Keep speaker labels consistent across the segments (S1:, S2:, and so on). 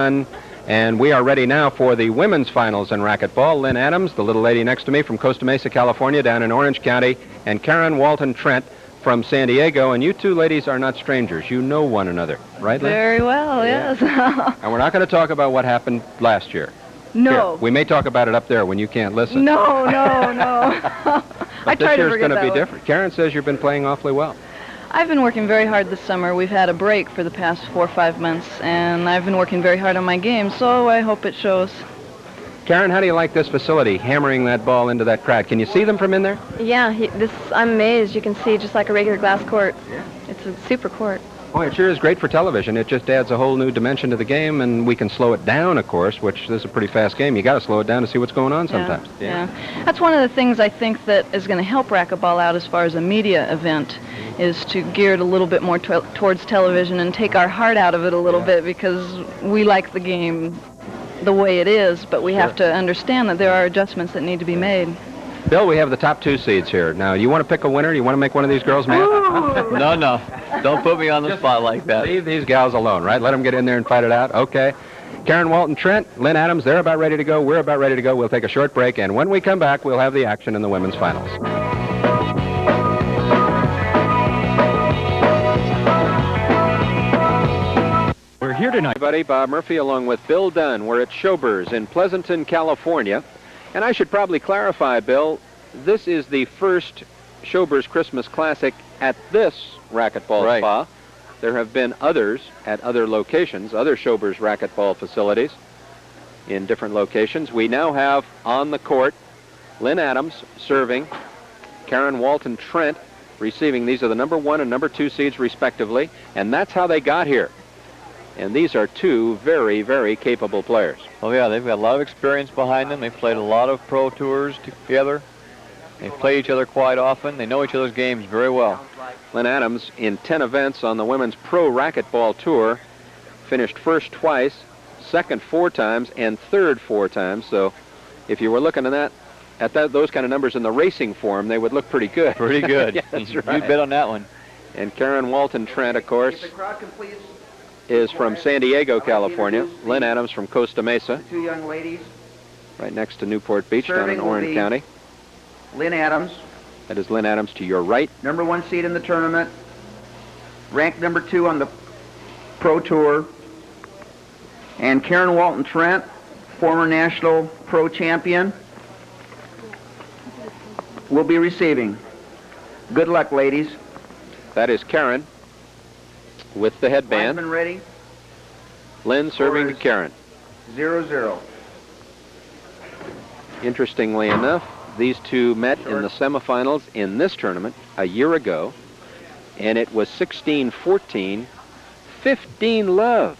S1: And we are ready now for the women's finals in racquetball. Lynn Adams, the little lady next to me from Costa Mesa, California, down in Orange County, and KARIN WALTON Trent from San Diego. And you two ladies are not strangers. You know one another, right, Lynn?
S2: Very well, yes.
S1: And we're not going to talk about what happened last year.
S2: No.
S1: Here, we may talk about it up there when you can't listen.
S2: No.
S1: But this year's going to be different. KARIN says you've been playing awfully well.
S2: I've been working very hard this summer. We've had a break for the past 4 or 5 months, and I've been working very hard on my game, so I hope it shows.
S1: KARIN, how do you like this facility, hammering that ball into that crowd? Can you see them from in there?
S3: Yeah, I'm amazed. You can see just like a regular glass court. Yeah. It's a super court.
S1: Oh, it sure is great for television. It just adds a whole new dimension to the game, and we can slow it down, of course, which this is a pretty fast game. You got to slow it down to see what's going on sometimes.
S2: Yeah. That's one of the things I think that is going to help racquetball out as far as a media event, is to gear it a little bit more towards television and take our heart out of it a little bit, because we like the game the way it is, but we have to understand that there are adjustments that need to be made.
S1: Bill, we have the top 2 seeds here. Now, you want to pick a winner? You want to make one of these girls mad?
S4: No. Don't put me on the spot like that.
S1: Leave these gals alone, right? Let them get in there and fight it out. Okay. KARIN WALTON Trent, Lynn Adams, they're about ready to go. We're about ready to go. We'll take a short break, and when we come back, we'll have the action in the women's finals. We're here tonight, everybody. Bob Murphy along with Bill Dunn. We're at Showbers in Pleasanton, California. And I should probably clarify, Bill, this is the first Showbers Christmas Classic at this racquetball spa. There have been others at other locations, other Showbers racquetball facilities in different locations. We now have on the court Lynn Adams serving, KARIN WALTON Trent receiving. These are the number 1 and number 2 seeds respectively, and that's how they got here. And these are 2 very, very capable players.
S4: Oh, yeah, they've got a lot of experience behind them. They've played a lot of pro tours together. They play each other quite often. They know each other's games very well.
S1: Lynn Adams, in 10 events on the Women's Pro Racquetball Tour, finished first twice, second 4 times, and third 4 times. So if you were looking at those kind of numbers in the racing form, they would look pretty good.
S4: Pretty good.
S1: Yeah, that's right.
S4: You bet on that one.
S1: And KARIN WALTON Trent, of course, is from San Diego, California. Lynn Adams from Costa Mesa.
S5: 2 young ladies.
S1: Right next to Newport Beach down in Orange County.
S5: Lynn Adams.
S1: That is Lynn Adams to your right.
S5: Number 1 seed in the tournament. Ranked number 2 on the Pro Tour. And KARIN WALTON Trent, former national pro champion, will be receiving. Good luck, ladies.
S1: That is KARIN with the headband.
S5: Linesman ready.
S1: Lynn serving to KARIN.
S5: 0-0.
S1: Interestingly enough, these 2 met in the semifinals in this tournament a year ago, and it was 16-14, 15-love.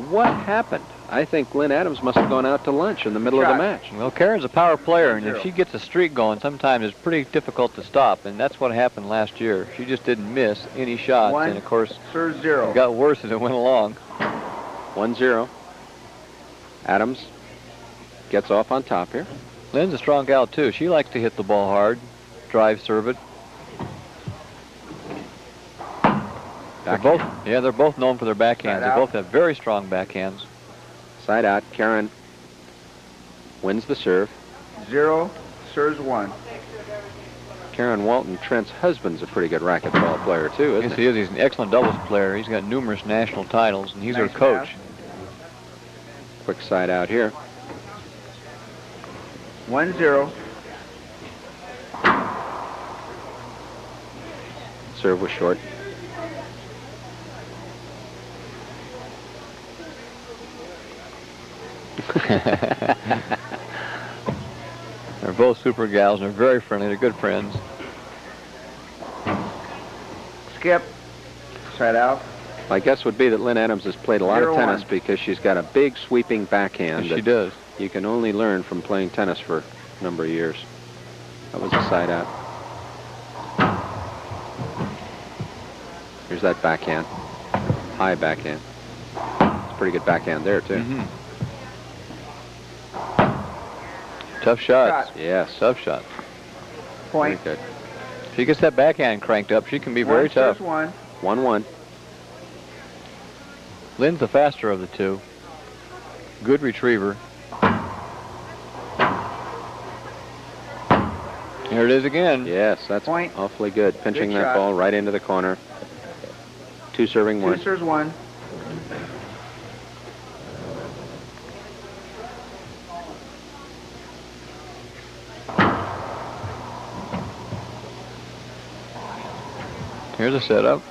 S1: What happened? I think Lynn Adams must have gone out to lunch in the middle of the match.
S4: Well, KARIN's a power player, and if she gets a streak going, sometimes it's pretty difficult to stop, and that's what happened last year. She just didn't miss any shots, and of course, it got worse as it went along.
S1: 1-0. Adams gets off on top here.
S4: Lynn's a strong gal, too. She likes to hit the ball hard, drive, serve it. They're both known for their backhands. They both have very strong backhands.
S1: Side out. KARIN wins the serve.
S5: 0, serves 1.
S1: KARIN WALTON Trent's husband's a pretty good racquetball player, too, isn't he?
S4: Yes, he is. He's an excellent doubles player. He's got numerous national titles, and he's her coach.
S1: Quick side out here.
S5: 1-0.
S1: Serve was short.
S4: They're both super gals, and they're very friendly. They're good friends.
S5: Skip. Side out.
S1: My guess would be that Lynn Adams has played a lot of tennis because she's got a big sweeping backhand.
S4: Yes, she does.
S1: You can only learn from playing tennis for a number of years. That was a side out. Here's that backhand. High backhand. It's a pretty good backhand there, too.
S4: Tough shots.
S1: Yes.
S4: Tough shots.
S5: Point.
S1: Very good.
S4: If she gets that backhand cranked up, she can be very tough.
S5: 1-1.
S1: 1-1.
S4: Lynn's the faster of the 2. Good retriever. Here it is again.
S1: Yes, that's
S5: Point.
S1: awfully good. Pinching
S5: Good
S1: that
S5: shot.
S1: ball right into the corner. 2 serving 1.
S5: 2 serves 1.
S4: Here's a setup.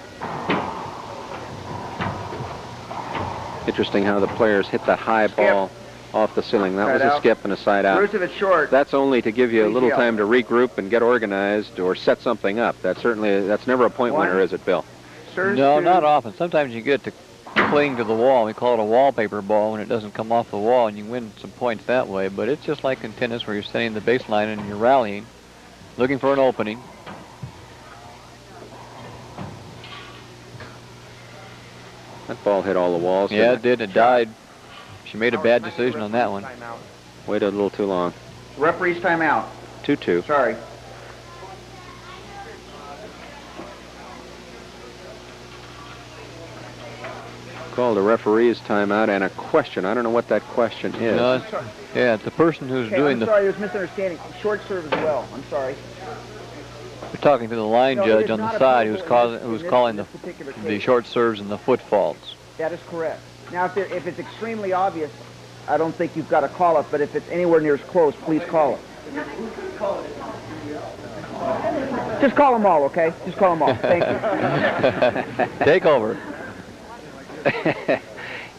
S1: Interesting how the players hit the high ball off the ceiling. That
S5: Side
S1: was a
S5: out.
S1: skip and a side out.
S5: First if it's short.
S1: That's only to give you a
S5: Please
S1: little
S5: yell.
S1: time to regroup and get organized or set something up. That's never a point
S5: One.
S1: winner, is it, Bill?
S5: Serves
S4: No,
S5: 2.
S4: not often. Sometimes you get to cling to the wall. We call it a wallpaper ball when it doesn't come off the wall, and you win some points that way. But it's just like in tennis where you're setting the baseline and you're rallying, looking for an opening.
S1: That ball hit all the walls.
S4: Yeah, it
S1: didn't
S4: did. It died. She made a bad decision on that one.
S1: Waited a little too long.
S5: Referee's timeout.
S1: 2-2.
S5: Sorry.
S1: Called a referee's timeout and a question. I don't know what that question is.
S4: No, yeah, it's the person who's
S5: Okay,
S4: doing
S5: I'm
S4: the.
S5: sorry, there's misunderstanding. Short serve as well. I'm sorry.
S4: We're talking to the line
S5: No, it
S4: judge
S5: is
S4: on the
S5: not
S4: side
S5: applicable
S4: who's
S5: in this
S4: calling the
S5: particular
S4: the
S5: case.
S4: short serves and the foot faults.
S5: That is correct. Now, if it's extremely obvious, I don't think you've got to call it, but if it's anywhere near as close, please call it. Just call them all, okay? Just call them all. Thank you.
S4: Take over.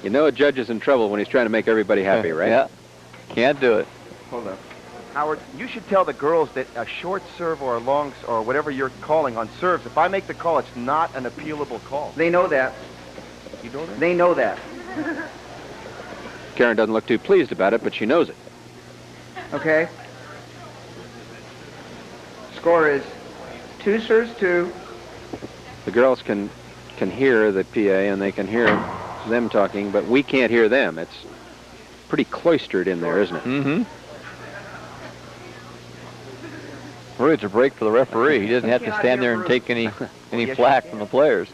S1: You know a judge is in trouble when he's trying to make everybody happy, right?
S4: Yeah. Can't do it.
S5: Hold up.
S6: Howard, you should tell the girls that a short serve or a long or whatever you're calling on serves, if I make the call, it's not an appealable call.
S5: They know that.
S6: You know that?
S5: They know that.
S1: Karen doesn't look too pleased about it, but she knows it.
S5: Okay? Score is 2 serves 2.
S1: The girls can hear the PA and they can hear them talking, but we can't hear them. It's pretty cloistered in there, isn't it?
S4: Mm-hmm. Really, it's a break for the referee. He doesn't have to stand there and take any flack from the players.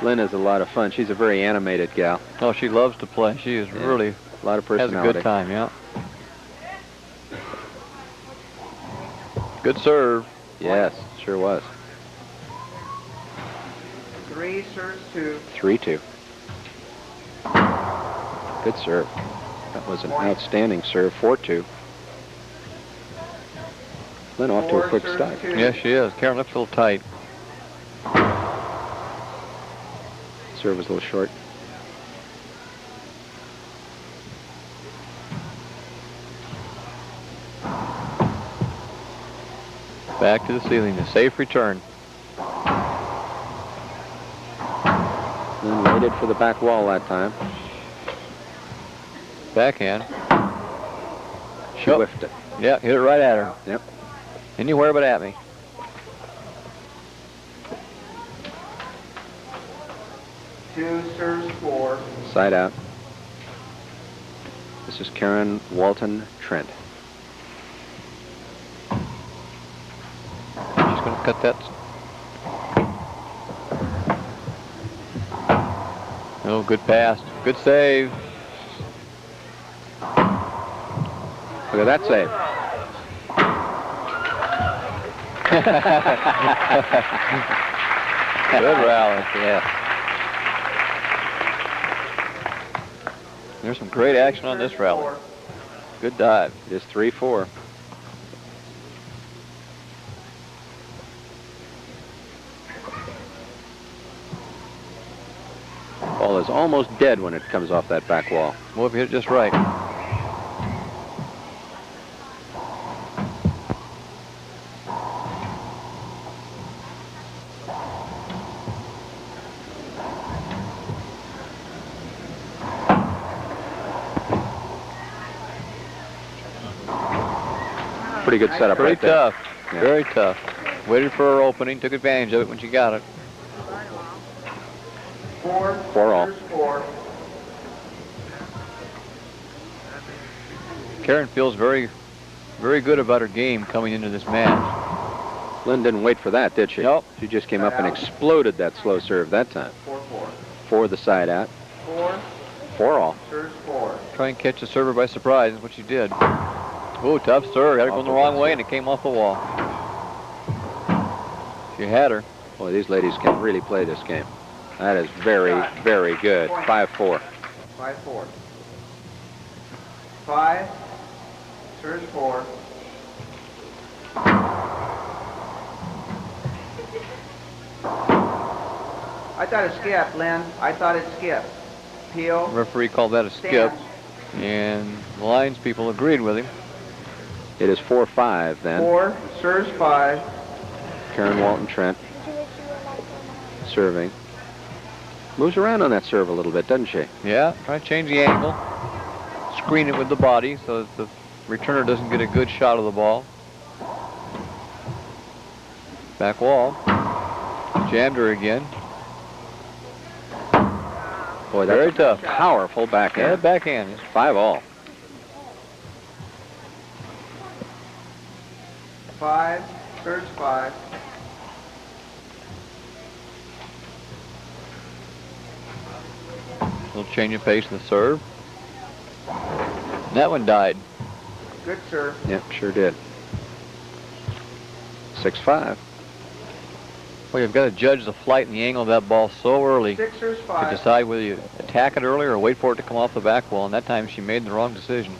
S1: Lynn is a lot of fun. She's a very animated gal.
S4: Oh, she loves to play. She is really
S1: A lot of
S4: has a
S1: personality.
S4: good time, yeah. Good serve.
S1: Yes, sure was.
S5: 3 serves 2.
S1: 3-2. Good serve. That was an outstanding serve. 4-2. Lynn off to a
S5: 4
S1: quick
S5: serves
S1: start.
S5: 2.
S4: Yes, she is. Karen looks a little tight.
S1: Serve was a little short.
S4: Back to the ceiling. A safe return.
S1: Lynn waited for the back wall that time.
S4: Backhand.
S1: She whiffed it.
S4: Yeah, hit it right at her.
S1: Yep.
S4: Anywhere but at me.
S5: Two serves 4.
S1: Side out. This is Karen Walton Trent.
S4: She's going to cut that. Oh, good pass. Good save.
S1: Look at that save.
S4: Good rally. Yeah. There's some great action on this rally. Good dive.
S1: It is 3-4. Ball is almost dead when it comes off that back wall.
S4: Well, if you hit it just right.
S1: Pretty good setup
S4: Pretty
S1: right there.
S4: tough.
S1: Yeah.
S4: Very tough. Waited for her opening, took advantage of it when she got it.
S1: 4 all.
S5: Serves 4.
S4: Karen feels very, very good about her game coming into this match.
S1: Lynn didn't wait for that, did she?
S4: Nope.
S1: She just came up and exploded that slow serve that time.
S5: 4-4.
S1: For the side out.
S5: 4
S1: 4 all.
S5: serves 4.
S4: Try and catch the server by surprise. That's what she did. Oh, tough serve. Got it going the wrong way, and it came off the wall. She had her.
S1: Boy, these ladies can really play this game. That is very, very good. 5-4.
S5: 5-4. 5. Serves 4. I thought it skipped, Lynn. I thought it skipped. Peel.
S4: Referee called that a skip, and the Lions people agreed with him.
S1: It is 4-5 then.
S5: 4. Serves 5.
S1: Karen Walton Trent serving. Moves around on that serve a little bit, doesn't she?
S4: Yeah, try to change the angle. Screen it with the body so that the returner doesn't get a good shot of the ball. Back wall. Jammed her again.
S1: Boy, that's
S4: very tough.
S1: Powerful backhand.
S4: Yeah, backhand.
S1: It's 5-all.
S5: 5. Serves 5.
S4: Little change of pace in the serve. And that one died.
S5: Good serve.
S1: Yep, sure did. 6-5.
S4: Well, you've got to judge the flight and the angle of that ball so early
S5: 6 serves
S4: to
S5: 5.
S4: decide whether you attack it early or wait for it to come off the back wall. And that time she made the wrong decision.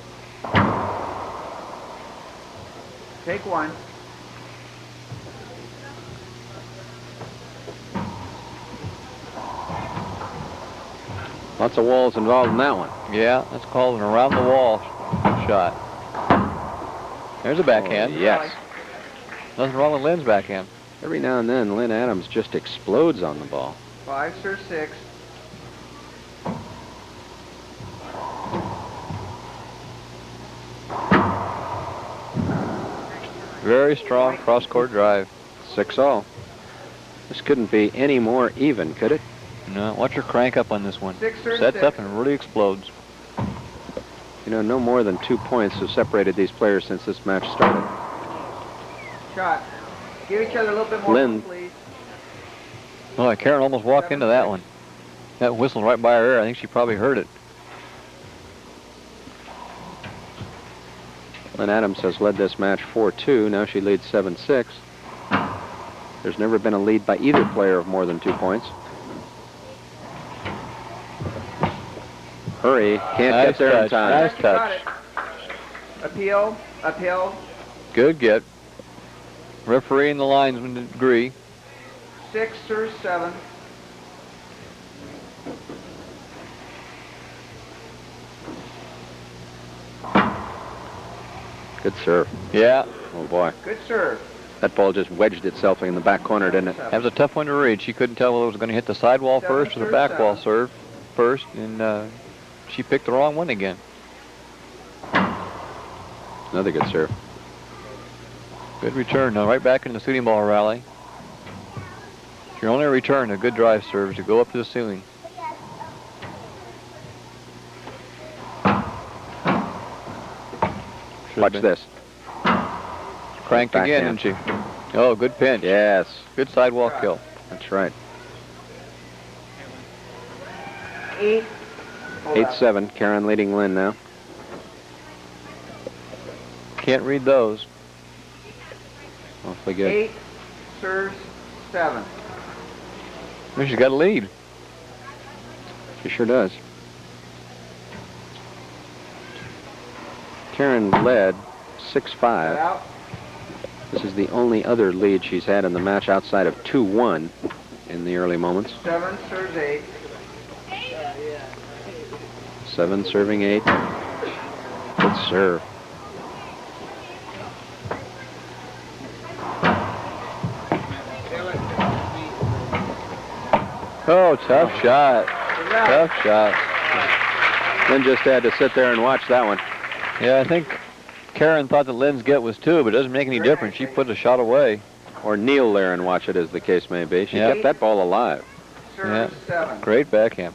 S5: Take 1.
S1: Lots of walls involved in that one.
S4: Yeah, that's called an around the wall shot. There's a backhand.
S1: Oh, yes.
S4: Nothing wrong with Lynn's backhand.
S1: Every now and then, Lynn Adams just explodes on the ball.
S5: 5 serves 6.
S4: Very strong cross-court drive.
S1: 6-all. This couldn't be any more even, could it?
S4: No, watch her crank up on this one.
S5: 6 serves
S4: Sets
S5: 6.
S4: up and really explodes.
S1: You know, no more than 2 points have separated these players since this match started.
S5: Shot. Give each other a little bit more,
S1: Lynn.
S5: please.
S4: Oh, Karen almost walked into that one. That whistled right by her ear. I think she probably heard it.
S1: Lynn Adams has led this match 4-2. Now she leads 7-6. There's never been a lead by either player of more than 2 points. Hurry, can't
S4: Nice
S1: get there in
S4: touch,
S1: time.
S4: nice
S5: You got
S4: touch.
S5: it. Appeal. Uphill.
S4: Good get. Referee and the linesman agree.
S5: 6 serves 7.
S1: Good serve.
S4: Yeah,
S1: Oh boy,
S5: Good serve.
S1: that ball just wedged itself in the back corner, didn't it?
S4: that was a tough one to read. She couldn't tell whether it was going to hit the sidewall first or the back wall serve first, and she picked the wrong one again.
S1: Another good serve.
S4: Good return, now right back in the shooting ball rally. Your only return, a good drive serve, is to go up to the ceiling.
S1: Watch this.
S4: Cranked again,
S1: Backhand.
S4: didn't she? Oh, good pinch.
S1: Yes,
S4: Good sidewalk kill.
S1: that's right.
S5: 8.
S1: 8-7. Karen leading Lynn now.
S4: Can't read those.
S1: Awfully good.
S5: 8 serves 7.
S4: Well, she's got a lead.
S1: She sure does. Karen led 6-5.
S5: Out.
S1: This is the only other lead she's had in the match outside of 2-1 in the early moments.
S5: 7 serves 8.
S1: 7 serving 8. Good serve.
S4: Oh, tough shot. Tough shot.
S1: Lynn just had to sit there and watch that one.
S4: Yeah, I think Karen thought that Lynn's get was 2, but it doesn't make any difference. She put a shot away.
S1: Or kneel there and watch it, as the case may be. She
S4: Yeah.
S1: kept that ball alive.
S5: Serves 7.
S4: Great backhand.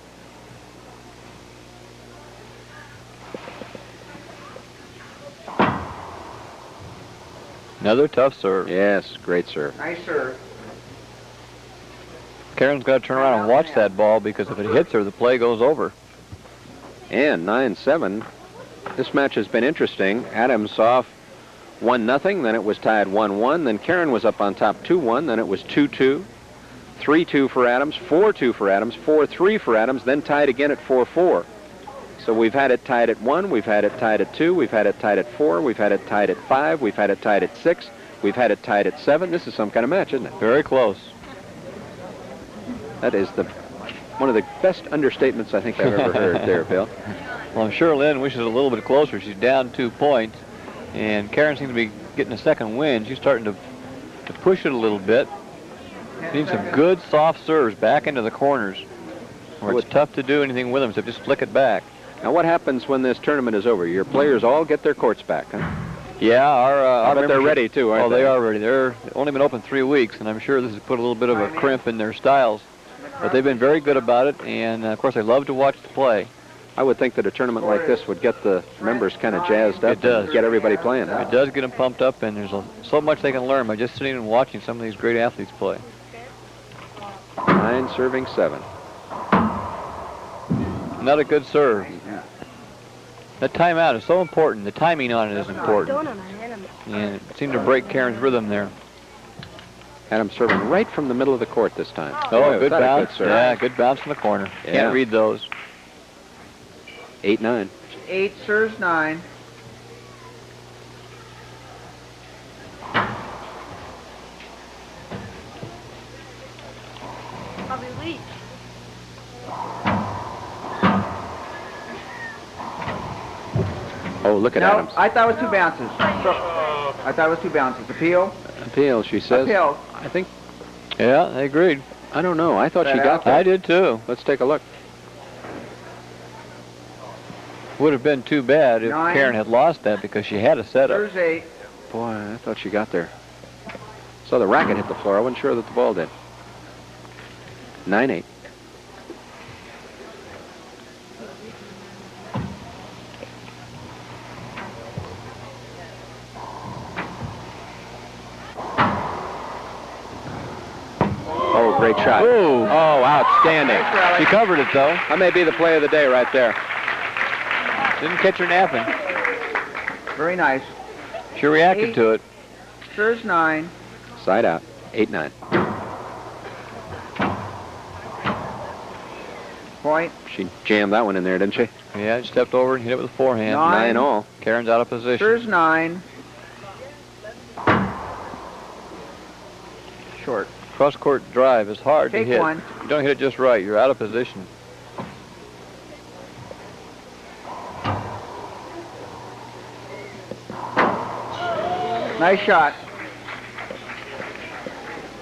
S4: Another tough serve.
S1: Yes, great serve.
S5: Nice serve.
S4: Karen's got to turn around and watch that ball, because if it hits her, the play goes over.
S1: And 9-7. This match has been interesting. Adams off 1-0, then it was tied 1-1, then Karen was up on top 2-1, then it was 2-2, 3-2 for Adams, 4-2 for Adams, 4-3 for Adams, then tied again at 4-4. So we've had it tied at 1, we've had it tied at 2, we've had it tied at 4, we've had it tied at 5, we've had it tied at 6, we've had it tied at 7. This is some kind of match, isn't it?
S4: Very close.
S1: That is one of the best understatements I think I've ever heard there, Bill.
S4: Well, I'm sure Lynn wishes a little bit closer. She's down 2 points, and Karen seems to be getting a second win. She's starting to push it a little bit. Needs some good soft serves back into the corners, where it's tough to do anything with them, so just flick it back.
S1: Now, what happens when this tournament is over? Your players all get their courts back, huh?
S4: Yeah, our
S1: but they're ready, too, aren't they?
S4: Oh, they are ready. They're only been open 3 weeks, and I'm sure this has put a little bit of a crimp in their styles. But they've been very good about it, and, of course, they love to watch the play.
S1: I would think that a tournament like this would get the members kind of jazzed up.
S4: It does.
S1: And get everybody playing.
S4: It does get them pumped up, and there's so much they can learn by just sitting and watching some of these great athletes play.
S1: 9 serving 7.
S4: Not a good serve. That timeout is so important. The timing on it is important. And it seemed to break Karen's rhythm there.
S1: Adams serving right from the middle of the court this time.
S4: Oh, good bounce.
S1: Good serve.
S4: Yeah, good bounce in the corner.
S1: Yeah.
S4: Can't read those.
S1: 8-9.
S5: 8 serves 9.
S1: Oh, look at
S5: No,
S1: Adams.
S5: I thought it was 2 bounces. I thought it was 2 bounces. Appeal?
S1: Appeal, she says.
S5: Appeal.
S1: I think,
S4: Yeah, they agreed.
S1: I don't know. I thought she
S5: That
S1: got
S5: out?
S1: that.
S4: I did too.
S1: Let's take a look.
S4: Would have been too bad if
S5: 9.
S4: Karen had lost that because she had a setup.
S5: Serves 8.
S1: Boy, I thought she got there. So the racket hit the floor. I wasn't sure that the ball did. 9-8. Oh, great shot.
S4: Ooh.
S1: Oh, outstanding.
S4: She covered it though.
S1: That may be the play of the day right there.
S4: Didn't catch her napping.
S5: Very nice.
S4: She reacted
S5: 8.
S4: to it.
S5: Serves 9.
S1: Side out. 8-9.
S5: Point.
S1: She jammed that one in there, didn't she?
S4: Yeah, she stepped over and hit it with a forehand.
S5: 9.
S1: 9 all.
S4: Karen's out of position.
S5: Serves 9. Short.
S4: Cross-court drive is hard
S5: Take
S4: to hit.
S5: 1.
S4: You don't hit it just right. You're out of position.
S5: Nice shot.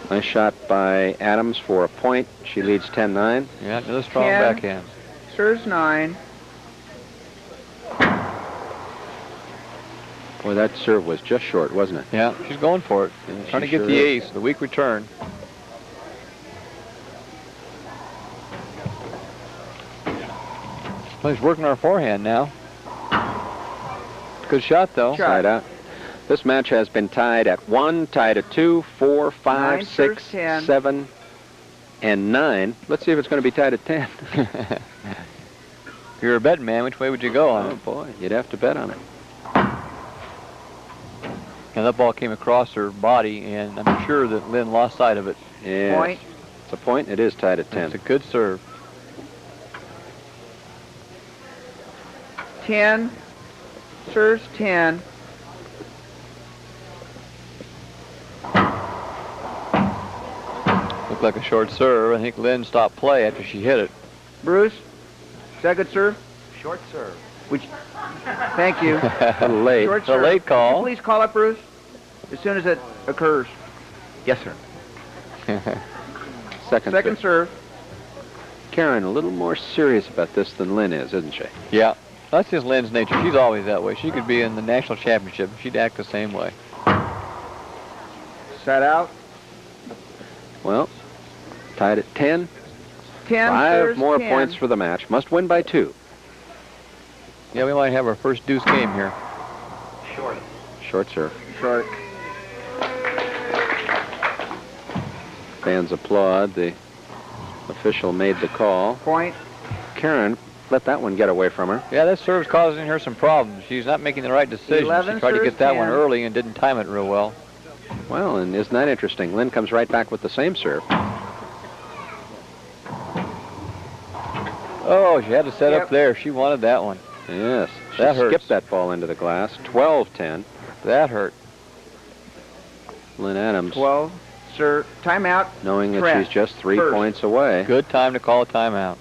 S1: Nice shot by Adams for a point. She leads 10-9.
S4: Yeah, another strong
S5: 10.
S4: backhand.
S5: Serves 9.
S1: Boy, that serve was just short, wasn't it?
S4: Yeah, she's going for it.
S1: Yeah,
S4: Trying to
S1: she
S4: get
S1: sure
S4: the
S1: is.
S4: ace, the weak return. Well, he's working our forehand now. Good shot, though.
S5: Shot.
S1: Side out. This match has been tied at 1, tied at 2, 4, 5,
S5: 9
S1: 6,
S5: serves 10.
S1: 7, and 9. Let's see if it's going to be tied at 10.
S4: If you're a betting man, which way would you go on
S1: Oh,
S4: it?
S1: boy, you'd have to bet on it.
S4: And that ball came across her body, and I'm sure that Lynn lost sight of it.
S1: Yes.
S5: Point.
S1: It's a point. It is tied at 10.
S4: It's a good serve.
S5: 10. Serves 10.
S4: Looked like a short serve. I think Lynn stopped play after she hit it.
S5: Bruce, second serve.
S6: Short serve.
S5: Which, thank you.
S1: A little late.
S5: Short
S4: It's a
S5: serve.
S4: late call.
S5: Please call up Bruce as soon as it occurs.
S6: Yes, sir.
S1: Second
S5: serve.
S1: Karen, a little more serious about this than Lynn is, isn't she?
S4: Yeah, that's just Lynn's nature. She's always that way. She could be in the national championship. She'd act the same way.
S5: Set out.
S1: Well, tied at 10.
S5: 10.
S1: 5
S5: serves
S1: more
S5: 10.
S1: points for the match. Must win by 2.
S4: Yeah, we might have our first deuce game here.
S6: Short.
S1: Short serve.
S5: Short.
S1: Fans applaud. The official made the call.
S5: Point.
S1: Karen let that one get away from her.
S4: Yeah, that serve's causing her some problems. She's not making the right decision.
S5: 11
S4: She tried to
S5: serves
S4: get that one
S5: 10.
S4: early and didn't time it real well.
S1: Well, and isn't that interesting? Lynn comes right back with the same serve.
S4: Oh, she had to set
S5: Yep.
S4: up there. She wanted that one.
S1: Yes. She
S4: That hurts.
S1: skipped that ball into the glass. 12-10.
S4: That hurt.
S1: Lynn Adams,
S5: 12. Sir, timeout.
S1: knowing that
S5: Trent,
S1: she's just 3
S5: first.
S1: points away.
S4: Good time to call a timeout.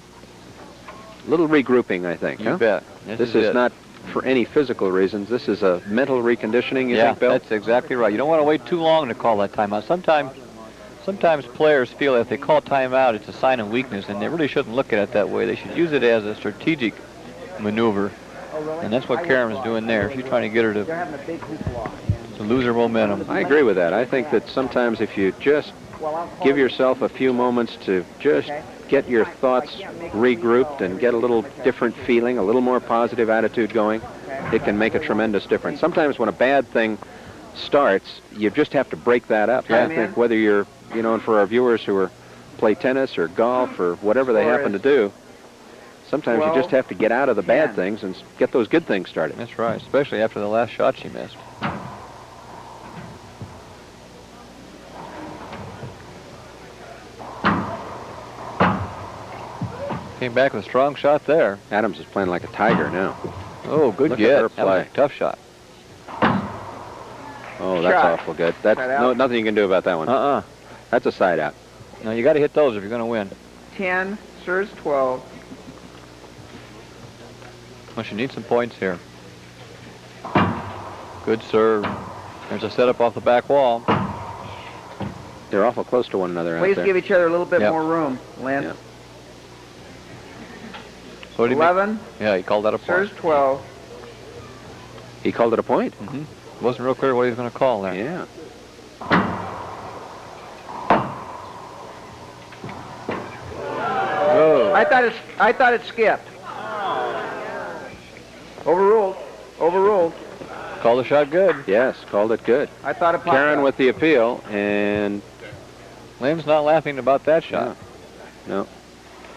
S1: Little regrouping, I think.
S4: You
S1: huh?
S4: bet.
S1: This is
S4: it.
S1: not for any physical reasons. This is a mental reconditioning, you
S4: Yeah,
S1: think, Bill?
S4: that's exactly right. You don't want to wait too long to call that timeout. Sometimes players feel if they call timeout, it's a sign of weakness, and they really shouldn't look at it that way. They should use it as a strategic maneuver, and that's what Karen was doing there. She's trying to get her to lose her momentum.
S1: I agree with that. I think that sometimes if you just give yourself a few moments to just get your thoughts regrouped and get a little different feeling, a little more positive attitude going, it can make a tremendous difference. Sometimes when a bad thing starts, you just have to break that up.
S5: Yeah.
S1: I think whether you're, you know, and for our viewers who play tennis or golf or whatever they happen to do, sometimes you just have to get out of the bad things and get those good things started.
S4: That's right, especially after the last shot she missed. Came back with a strong shot there.
S1: Adams is playing like a tiger now.
S4: Oh, good
S1: Look
S4: get.
S1: at her
S4: That was
S1: play.
S4: a tough shot.
S1: Oh, that's
S5: Shot.
S1: awful good. That's
S5: Side out.
S1: nothing you can do about that one.
S4: Uh-uh.
S1: That's a side out.
S4: No, you got to hit those if you're going to win.
S5: 10. Serves 12.
S4: Well, she needs some points here. Good serve. There's a setup off the back wall.
S1: They're awful close to one another out
S5: Please
S1: there.
S5: give each other a little bit
S4: Yep.
S5: more room, Lynn.
S1: Yep.
S4: So did he make-
S5: 11.
S4: Yeah, he called that a point.
S5: Serves 12.
S1: He called it a point?
S4: Mm-hmm. Wasn't real clear what he was going to call there.
S1: Yeah.
S4: Oh.
S5: I thought it skipped. Overruled. Overruled.
S4: Called the shot good.
S1: Yes, called it good.
S5: I thought it popped
S1: Karen
S5: out.
S1: with the appeal, and
S4: Lynn's not laughing about that shot.
S1: no.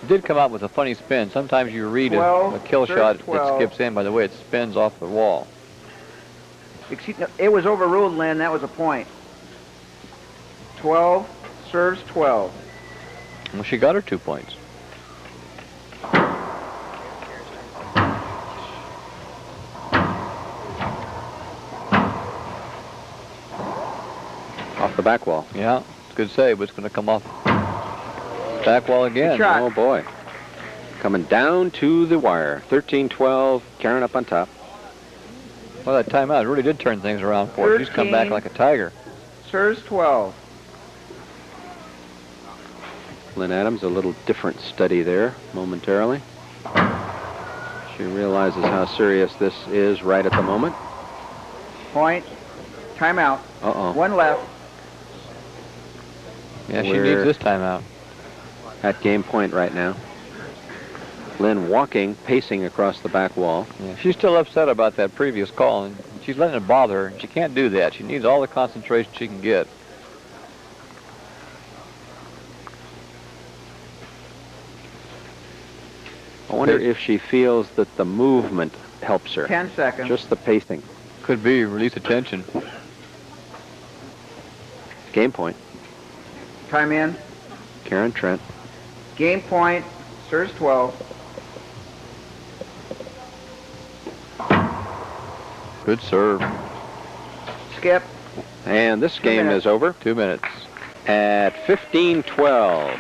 S4: It did come out with a funny spin. Sometimes you read
S5: 12,
S4: a kill
S5: serve
S4: shot
S5: 12.
S4: that skips in by the way it spins off the wall.
S5: Excuse, no, it was overruled, Lynn. That was a point. 12. Serves 12.
S4: Well, she got her 2 points.
S1: Off the back wall.
S4: Yeah, it's a good save, but it's going to come off back wall again.
S5: Good shot.
S1: Oh, boy. Coming down to the wire. 13-12. Karen up on top.
S4: Well, that timeout really did turn things around for her. She's come back
S5: 13.
S4: like a tiger.
S5: Serves 12.
S1: Lynn Adams, a little different study there momentarily. She realizes how serious this is right at the moment.
S5: Point. Timeout.
S1: Uh-oh.
S5: One left.
S4: Yeah, she
S1: We're-
S4: needs this timeout.
S1: At game point right now. Lynn walking, pacing across the back wall.
S4: Yeah, she's still upset about that previous call, and she's letting it bother her. And she can't do that. She needs all the concentration she can get.
S1: I wonder if she feels that the movement helps her.
S5: 10 seconds.
S1: Just the pacing.
S4: Could be release of tension.
S1: Game point.
S5: Time in.
S1: Karen Trent.
S5: Game point. Serves 12.
S4: Good serve.
S5: Skip.
S1: And this game
S5: minutes.
S1: is over
S4: 2 minutes.
S1: at 15-12.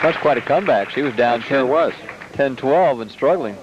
S4: That's quite a comeback. She was down
S1: Sure was.
S4: 10-12 and struggling.